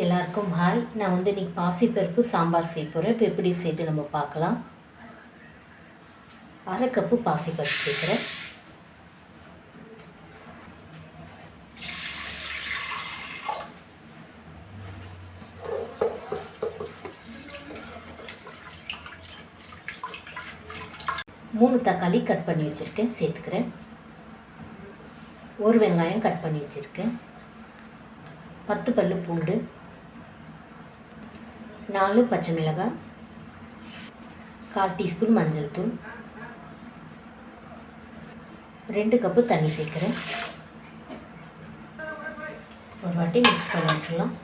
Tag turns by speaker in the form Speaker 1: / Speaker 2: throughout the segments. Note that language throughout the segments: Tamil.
Speaker 1: எல்லாருக்கும் ஹாய். நான் இன்றைக்கி பாசிப்பருப்பு சாம்பார் செய்ய போகிறேன். இப்போ எப்படி செய்து நம்ம பார்க்கலாம். 1/2 கப்பு பாசிப்பருப்பு சேர்க்குறேன். மூணு தக்காளி கட் பண்ணி வச்சுருக்கேன், சேர்த்துக்கிறேன். ஒரு வெங்காயம் கட் பண்ணி வச்சுருக்கேன். 10 பல்லு பூண்டு, 4 பச்சை மிளகாய், 1/4 டீஸ்பூன் மஞ்சள் தூள், 2 கப்பு தண்ணி சேர்க்குறேன். ஒரு வாட்டி மிக்ஸ் பண்ணி வச்சுக்கலாம்.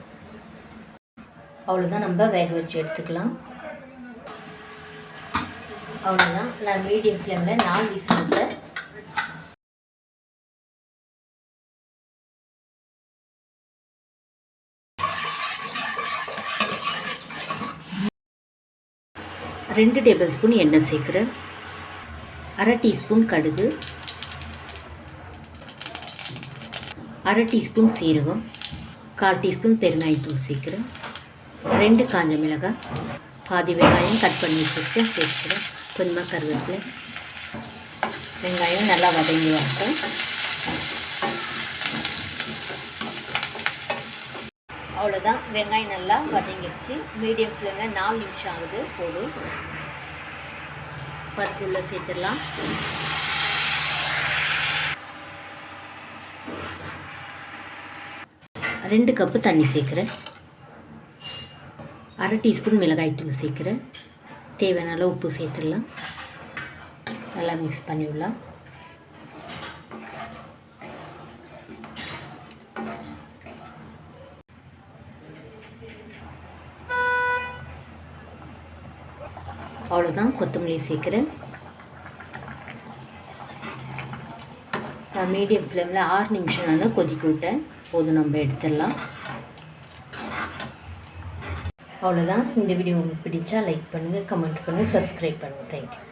Speaker 1: அவ்வளோதான், நம்ம வேக வச்சு எடுத்துக்கலாம். அவ்வளோதான். நான் மீடியம் ஃப்ளேமில் 4 விசில் விட்டேன். ரெண்டு டேபிள் ஸ்பூன் எண்ணெய் சேர்க்குறேன். 1/2 டீஸ்பூன் கடுகு, 1/2 டீஸ்பூன் சீரகம், 1/4 டீஸ்பூன் பெருங்காயத்தூள் சேர்க்குறேன். 2 காஞ்ச மிளகாய், பாதி வெங்காயம் கட் பண்ணி வச்சுருக்கேன் சேர்க்குறேன். கொஞ்சமாக கருவேப்பிலை. வெங்காயம் நல்லா வதங்கி வரட்டும். அவ்வளோதான், வெங்காயம் நல்லா வதங்கிடுச்சு. மீடியம் ஃப்ளேமில் 4 நிமிஷம் ஆகுது, போதும். பருப்பு உள்ள சேர்த்துடலாம். ரெண்டு கப்பு தண்ணி சேர்க்குறேன். 1/2 டீஸ்பூன் மிளகாய்த்தூள் சேர்க்குறேன். தேவையான அளவு உப்பு சேர்த்துடலாம். நல்லா மிக்ஸ் பண்ணிவிடலாம். அவ்வளோதான், கொத்தமல்லி சேர்க்குறேன். நான் மீடியம் ஃப்ளேமில் 6 நிமிஷம் நான் கொதிக்க விட்டேன், போதும். நம்ம எடுத்துடலாம். அவ்வளோதான். இந்த வீடியோ உங்களுக்கு பிடிச்சா லைக் பண்ணுங்கள், கமெண்ட் பண்ணுங்கள், சப்ஸ்கிரைப் பண்ணுங்கள். தேங்க்யூ.